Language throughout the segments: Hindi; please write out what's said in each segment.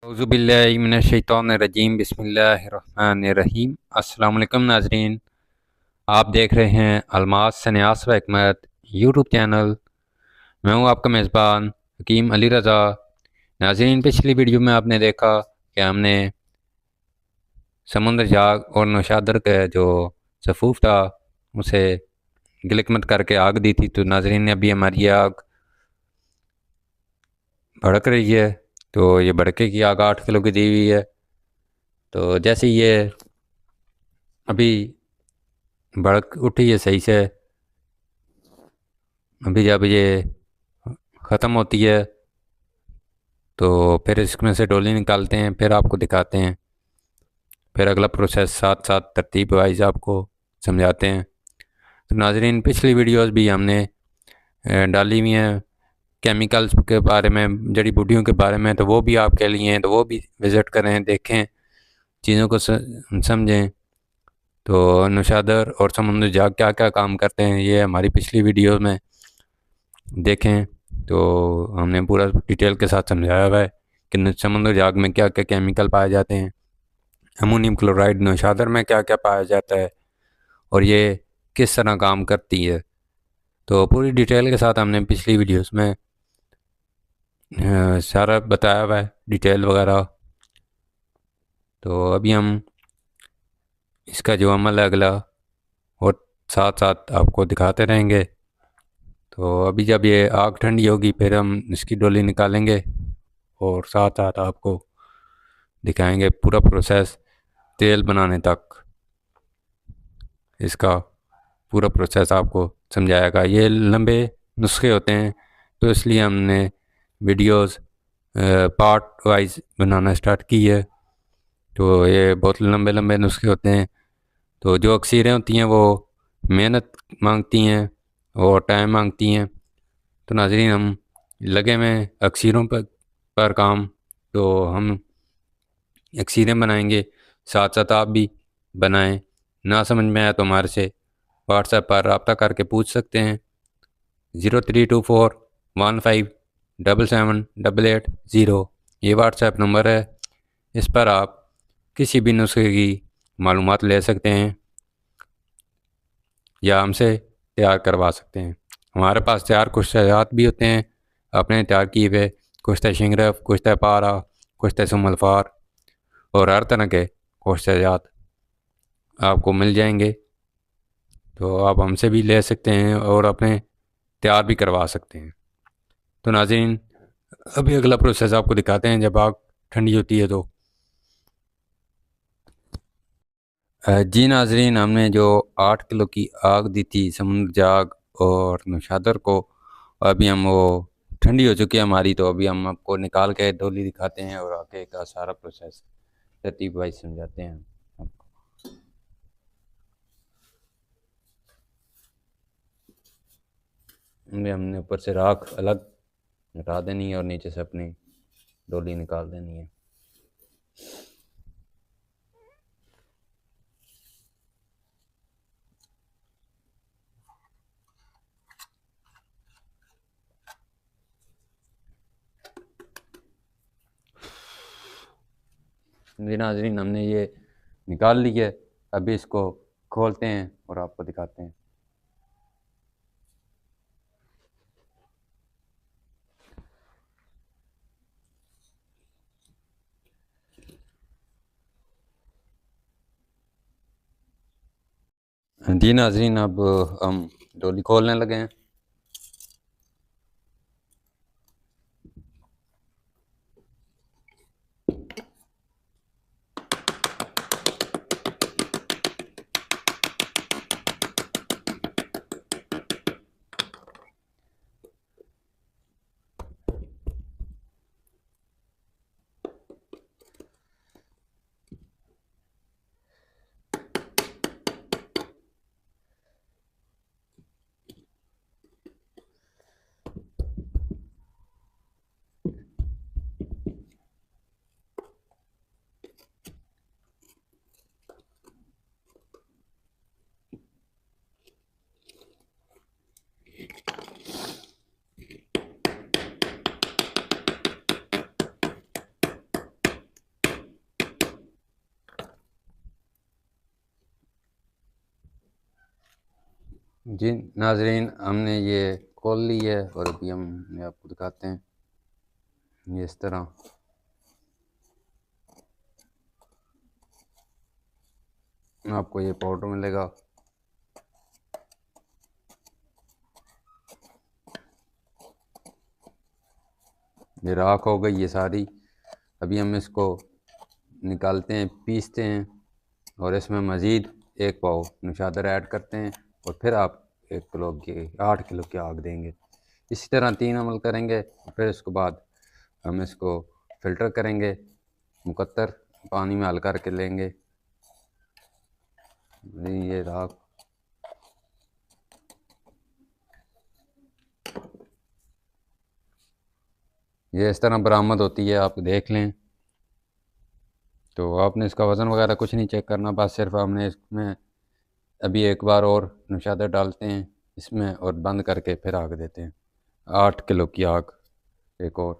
औज़ुबिल्लाहिमिनश्शैतानिर्रजीम बिस्मिल्लाहिर्रहमानिर्रहीम। अस्सलाम वालेकुम नाज़रीन, आप देख रहे हैं अलमास सन्यास व हिकमत यूट्यूब चैनल। मैं हूं आपका मेज़बान हकीम अली रज़ा। नाज़रीन, पिछली वीडियो में आपने देखा कि हमने समुंदर जाग और नौशादर का जो सफ़ूफ था उसे गिलकमत करके आग दी थी। तो नाज़रीन, अभी हमारी आग भड़क रही है। तो ये भड़के की आग 8 किलो की दी हुई है। तो जैसे ये अभी भड़क उठी है सही से, अभी जब ये ख़त्म होती है तो फिर इसमें से डोली निकालते हैं, फिर आपको दिखाते हैं, फिर अगला प्रोसेस साथ साथ तरतीब वाइज आपको समझाते हैं। तो नाजरीन, पिछली वीडियोस भी हमने डाली हुई हैं केमिकल्स के बारे में, जड़ी बूटियों के बारे में, तो वो भी आपके लिए हैं, तो वो भी विज़िट करें, देखें, चीज़ों को समझें। तो नौशादर और समुंदर जाग क्या क्या काम करते हैं ये हमारी पिछली वीडियो में देखें। तो हमने पूरा डिटेल के साथ समझाया हुआ है कि समुद्र जाग में क्या क्या केमिकल पाए जाते हैं, अमोनियम क्लोराइड नौशादर में क्या क्या पाया जाता है और ये किस तरह काम करती है। तो पूरी डिटेल के साथ हमने पिछली वीडियोस में सारा बताया हुआ है, डिटेल वगैरह। तो अभी हम इसका जो अमल है अगला और साथ साथ आपको दिखाते रहेंगे। तो अभी जब ये आग ठंडी होगी फिर हम इसकी डोली निकालेंगे और साथ साथ आपको दिखाएंगे पूरा प्रोसेस तेल बनाने तक। इसका पूरा प्रोसेस आपको समझाएगा। ये लंबे नुस्खे होते हैं तो इसलिए हमने वीडियोस पार्ट वाइज बनाना स्टार्ट की है। तो ये बहुत लंबे लंबे नुस्खे होते हैं, तो जो अक्सीरें होती हैं वो मेहनत मांगती हैं और टाइम मांगती हैं। तो नाज़रीन, हम लगे में अक्सीरों पर काम, तो हम अक्सीरें बनाएंगे, साथ साथ आप भी बनाएं। ना समझ में आया तो हमारे से व्हाट्सएप पर रब्ता करके पूछ सकते हैं। 0324157788 ये व्हाट्सएप नंबर है। इस पर आप किसी भी नुस्खे की मालूमात ले सकते हैं या हमसे तैयार करवा सकते हैं। हमारे पास तैयार कुश्त भी होते हैं, अपने तैयार किए हुए, कुश्त शिंगरफ, कुश्त पारा, कुश्त सुमलफार और हर तरह के कुश्त आपको मिल जाएंगे। तो आप हमसे भी ले सकते हैं और अपने तैयार भी करवा सकते हैं। तो नाज़रीन, अभी अगला प्रोसेस आपको दिखाते हैं जब आग ठंडी होती है। तो जी नाज़रीन, हमने जो 8 किलो की आग दी थी समुद्र जाग और नौशादर को, अभी हम वो ठंडी हो चुकी है हमारी, तो अभी हम आपको निकाल के डोली दिखाते हैं और आगे का सारा प्रोसेस तरतीब वाइज समझाते हैं आपको। हमने ऊपर से राख अलग हटा देनी है और नीचे से अपनी डोली निकाल देनी है। जी नाज़रीन, हमने ये निकाल ली है, अभी इसको खोलते हैं और आपको दिखाते हैं। जी नाज़रीन, अब हम डोली खोलने लगे हैं। जी नाजरीन, हमने ये खोल ली है और अभी हम आपको दिखाते हैं ये इस तरह। आपको ये पाउडर मिलेगा। ये राख हो गई ये सारी। अभी हम इसको निकालते हैं, पीसते हैं और इसमें मज़ीद 1 पाव नौशादर ऐड करते हैं और फिर आप 1 किलो की 8 किलो की आग देंगे। इसी तरह 3 अमल करेंगे। फिर उसके बाद हम इसको फ़िल्टर करेंगे, मुकत्तर पानी में हल करके लेंगे। ये राख ये इस तरह बरामद होती है, आप देख लें। तो आपने इसका वज़न वगैरह कुछ नहीं चेक करना, बस सिर्फ हमने इसमें अभी एक बार और नौशादर डालते हैं इसमें और बंद करके फिर आग देते हैं। 8 किलो की आग, एक और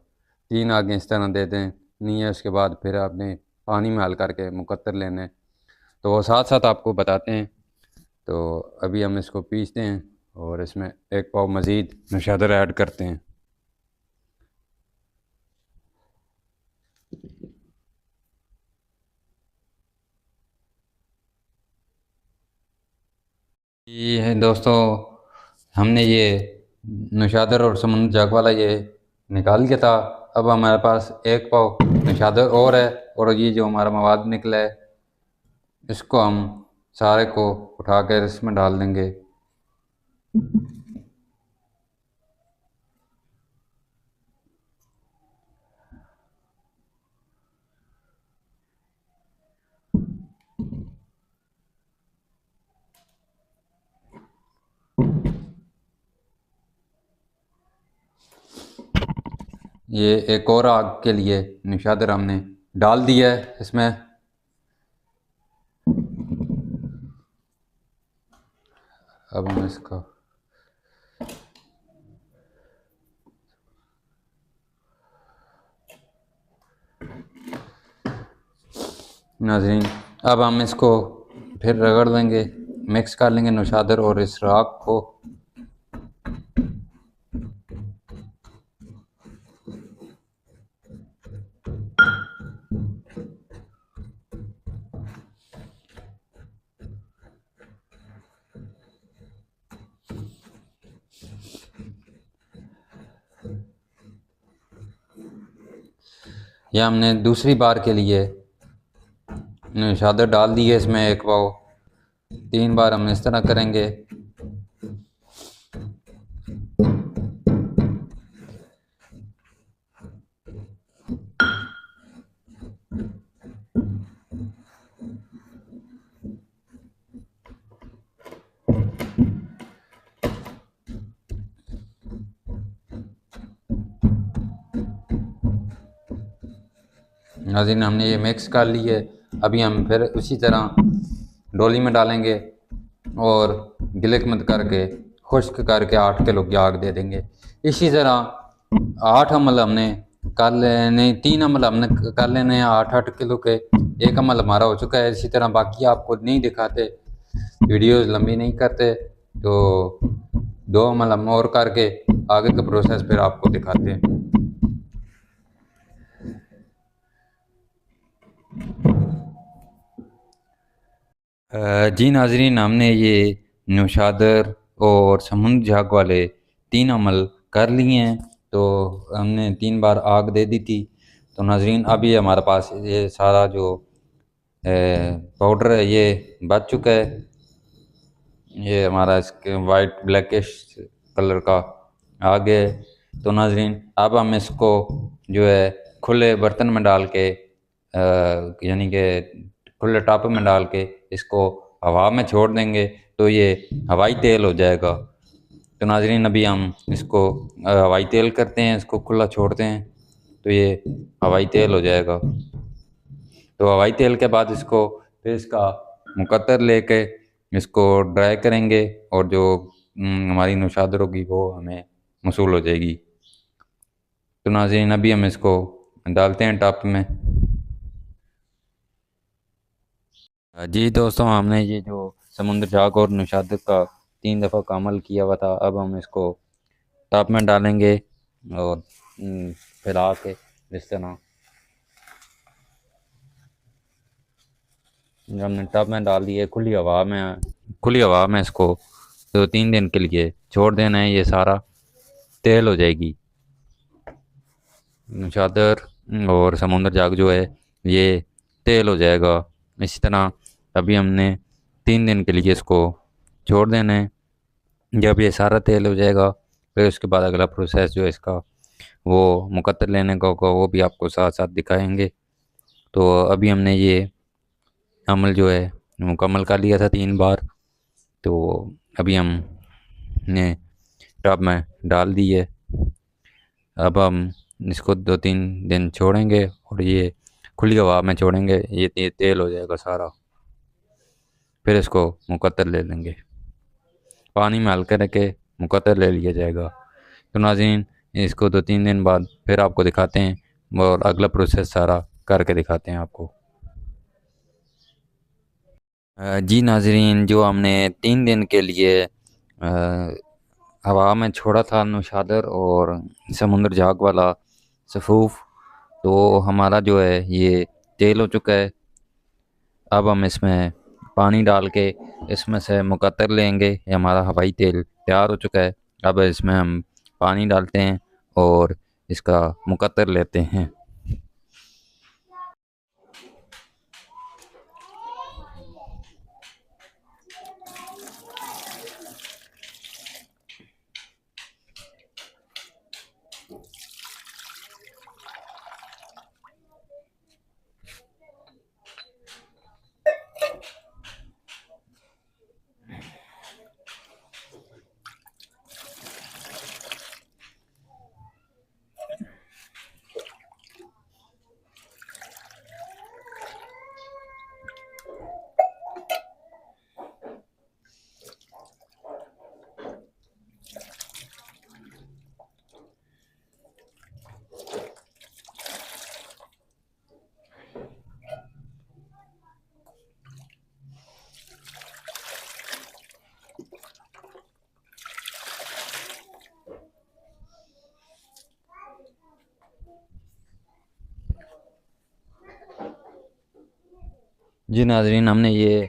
3 आगें इस तरह दे दें नहीं है। उसके बाद फिर आपने पानी में हल करके मुकत्तर लेने, तो वो साथ साथ आपको बताते हैं। तो अभी हम इसको पीसते हैं और इसमें 1 पाव मज़ीद नौशादर ऐड करते हैं। ये है दोस्तों, हमने ये नौशादर और समुंदर जाग वाला ये निकाल लिया था। अब हमारे पास 1 पाव नौशादर और है और ये जो हमारा मवाद निकला है इसको हम सारे को उठा कर इसमें डाल देंगे। ये एक और आग के लिए नौशादर हमने डाल दिया है इसमें। अब हम इसका नाज़रीन, अब हम इसको फिर रगड़ देंगे, मिक्स कर लेंगे नौशादर और इस राख को। यह हमने दूसरी बार के लिए नौशादर डाल दी है इसमें 1 पाव। 3 बार हम इस तरह करेंगे। नाज़रीन, हमने ये मिक्स कर ली है। अभी हम फिर उसी तरह डोली में डालेंगे और गिलक मत करके खुश्क करके 8 किलो की आग दे देंगे। इसी तरह 8 अमल हमने कर लेने, 3 अमल हमने कर लेने हैं 8-8 किलो के। 1 अमल हमारा हो चुका है। इसी तरह बाकी आपको नहीं दिखाते, वीडियोस लंबी नहीं करते, तो 2 अमल हम और करके आगे का प्रोसेस फिर आपको दिखाते हैं। जी नाजरीन, हमने ये नौशादर और समुंदर झाग वाले 3 अमल कर लिए हैं। तो हमने 3 बार आग दे दी थी। तो नाजरीन, अभी हमारे पास ये सारा जो पाउडर है ये बच चुका है। ये हमारा इसके वाइट ब्लैकिश कलर का आ गया है। तो नाजरीन, अब हम इसको जो है खुले बर्तन में डाल के यानी कि खुले टब में डाल के इसको हवा में छोड़ देंगे तो ये हवाई तेल हो जाएगा। तो नाजरीन, अभी हम इसको हवाई तेल करते हैं, इसको खुला छोड़ते हैं तो ये हवाई तेल हो जाएगा। तो हवाई तेल के बाद इसको फिर इसका मुकत्तर लेके इसको ड्राई करेंगे और जो हमारी नौशादर होगी वो हमें मसूल हो जाएगी। तो नाज़रीन, अभी हम इसको डालते हैं टप में। जी दोस्तों, हमने ये जो समुंदर झाग और नौशादर का 3 दफ़ा का अमल किया हुआ था। अब हम इसको टब में डालेंगे और फैला के इस तरह हमने टब में डाल दिए। खुली हवा में इसको 2-3 दिन के लिए छोड़ देना है। ये सारा तेल हो जाएगी। चादर और समुंदर जाग जो है ये तेल हो जाएगा। इसी तरह अभी हमने 3 दिन के लिए इसको छोड़ देना है। जब ये सारा तेल हो जाएगा फिर उसके बाद अगला प्रोसेस जो है इसका वो मुकत्तर लेने का होगा, वो भी आपको साथ साथ दिखाएंगे। तो अभी हमने ये अमल जो है मुकम्मल कर लिया था 3 बार। तो अभी हमने टब में डाल दी है। अब हम इसको 2-3 दिन छोड़ेंगे और ये खुली हवा में छोड़ेंगे। ये तेल हो जाएगा सारा। फिर इसको मुकत्तर ले लेंगे, पानी में हल्के रख के मुकत्तर ले लिया जाएगा। तो नाज़रीन इसको 2-3 दिन बाद फिर आपको दिखाते हैं और अगला प्रोसेस सारा करके दिखाते हैं आपको। जी नाज़रीन, जो हमने 3 दिन के लिए हवा में छोड़ा था नौशादर और समुंदर झाग वाला सफ़ूफ, तो हमारा जो है ये तेल हो चुका है। अब हम इसमें पानी डाल के इसमें से मुकत्तर लेंगे। ये हमारा हवाई तेल तैयार हो चुका है। अब इसमें हम पानी डालते हैं और इसका मुकत्तर लेते हैं। जी नाज़रीन, हमने ये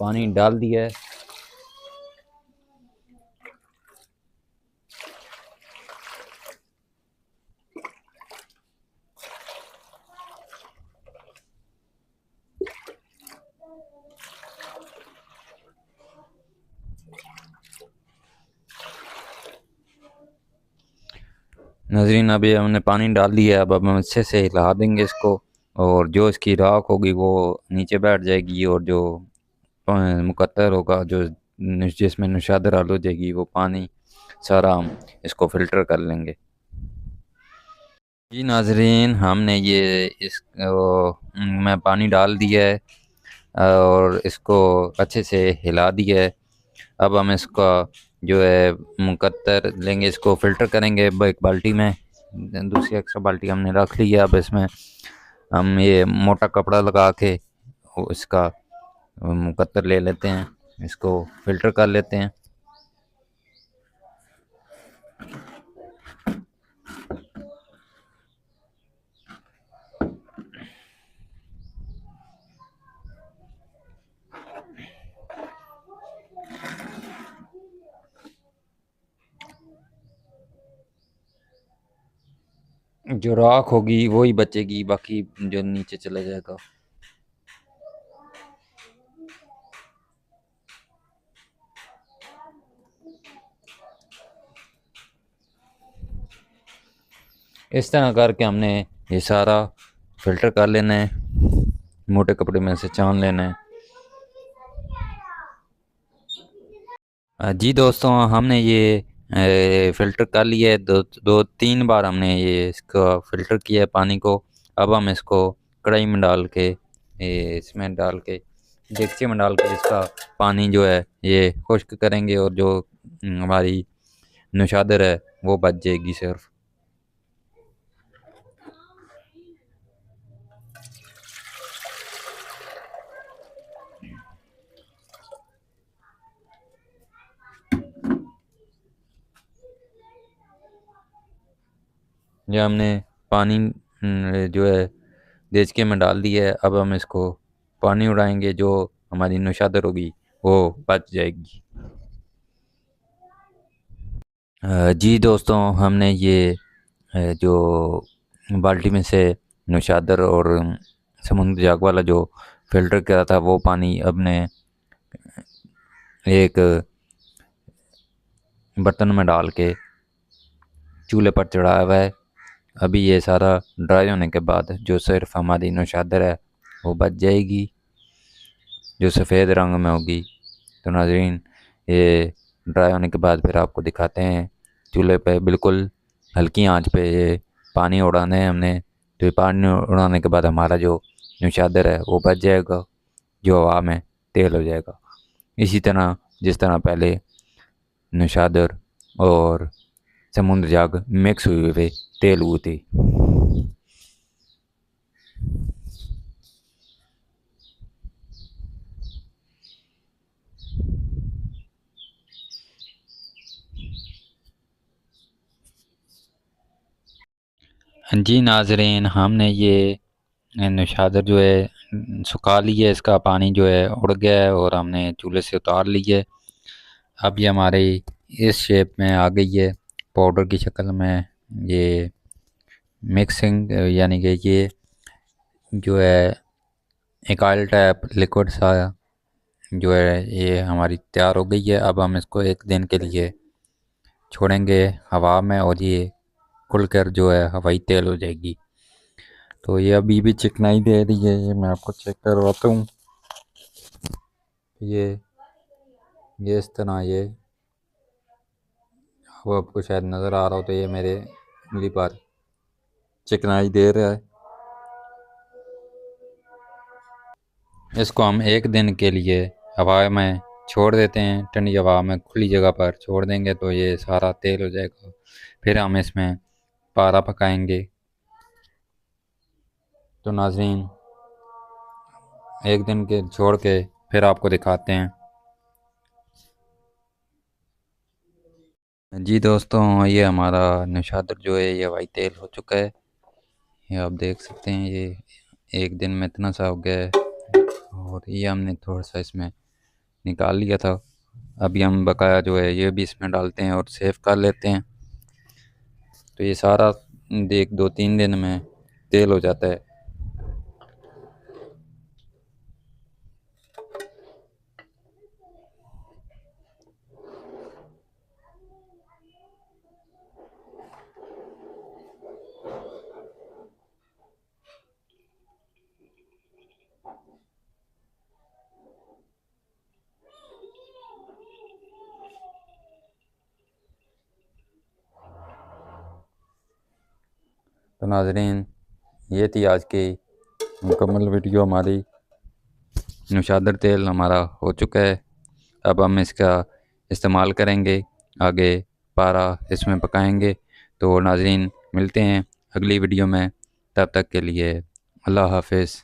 पानी डाल दिया है। नाज़रीन अभी हमने पानी डाल दिया है। अब हम अच्छे से हिला देंगे इसको और जो इसकी राख होगी वो नीचे बैठ जाएगी और जो मुकत्तर होगा जो जिसमें नौशादर हल हो जाएगी वो पानी सारा हम इसको फ़िल्टर कर लेंगे। जी नाज़रीन, हमने ये में पानी डाल दिया है और इसको अच्छे से हिला दिया है। अब हम इसका जो है मुकत्तर लेंगे, इसको फ़िल्टर करेंगे एक बाल्टी में। दूसरी एक्स्ट्रा बाल्टी हमने रख ली है। अब इसमें हम ये मोटा कपड़ा लगा के इसका मुकत्तर ले लेते हैं, इसको फ़िल्टर कर लेते हैं। जो राख होगी वही बचेगी, बाकी जो नीचे चला जाएगा। इस तरह करके हमने ये सारा फ़िल्टर कर लेना है, मोटे कपड़े में से छान लेना है। जी दोस्तों, हमने ये फ़िल्टर कर लिया है। 2-3 बार हमने ये इसका फ़िल्टर किया है पानी को। अब हम इसको कढ़ाई में डाल के इसमें डाल के देगची में डाल के इसका पानी जो है ये खुश्क करेंगे और जो हमारी नौशादर है वो बच जाएगी सिर्फ। ये हमने पानी जो है देचके में डाल दिया है। अब हम इसको पानी उड़ाएंगे, जो हमारी नौशादर होगी वो बच जाएगी। जी दोस्तों, हमने ये जो बाल्टी में से नौशादर और समुद्र जाग वाला जो फिल्टर करा था वो पानी अपने एक बर्तन में डाल के चूल्हे पर चढ़ाया हुआ है। अभी ये सारा ड्राई होने के बाद जो सिर्फ हमारी नौशादर है वो बच जाएगी, जो सफ़ेद रंग में होगी। तो नाज़रीन, ये ड्राई होने के बाद फिर आपको दिखाते हैं। चूल्हे पे बिल्कुल हल्की आंच पे ये पानी उड़ाना है हमने। तो ये पानी उड़ाने के बाद हमारा जो नौशादर है वो बच जाएगा, जो हवा में तेल हो जाएगा। इसी तरह जिस तरह पहले नौशादर और समुद्र जाग मिक्स हुए हुए तेल हुए थे। जी नाजरीन, हमने ये नौशादर जो है सुखा ली है, इसका पानी जो है उड़ गया है और हमने चूल्हे से उतार ली है। अब ये हमारे इस शेप में आ गई है, पाउडर की शक्ल में। ये मिक्सिंग यानी कि ये जो है एक ऑयल टाइप लिक्विड सा जो है ये हमारी तैयार हो गई है। अब हम इसको एक दिन के लिए छोड़ेंगे हवा में और ये खुलकर जो है हवाई तेल हो जाएगी। तो ये अभी भी चिकनाई दे रही है, ये मैं आपको चेक करवाता हूँ। ये इस तरह ये वो आपको शायद नज़र आ रहा हो, तो ये मेरे उंगली पर चिकनाई दे रहा है। इसको हम एक दिन के लिए हवा में छोड़ देते हैं, ठंडी हवा में खुली जगह पर छोड़ देंगे तो ये सारा तेल हो जाएगा। फिर हम इसमें पारा पकाएंगे। तो नाज़रीन, एक दिन के छोड़ के फिर आपको दिखाते हैं। जी दोस्तों, ये हमारा नौशादर जो है ये हवाई तेल हो चुका है। ये आप देख सकते हैं, ये एक दिन में इतना सा हो गया है और ये हमने थोड़ा सा इसमें निकाल लिया था। अभी हम बकाया जो है ये भी इसमें डालते हैं और सेव कर लेते हैं। तो ये सारा एक दो तीन दिन में तेल हो जाता है। तो नाज़रीन, ये थी आज की मुकम्मल वीडियो हमारी। नौशादर तेल हमारा हो चुका है। अब हम इसका इस्तेमाल करेंगे, आगे पारा इसमें पकाएंगे। तो नाज़रीन, मिलते हैं अगली वीडियो में, तब तक के लिए अल्लाह हाफ़िज़।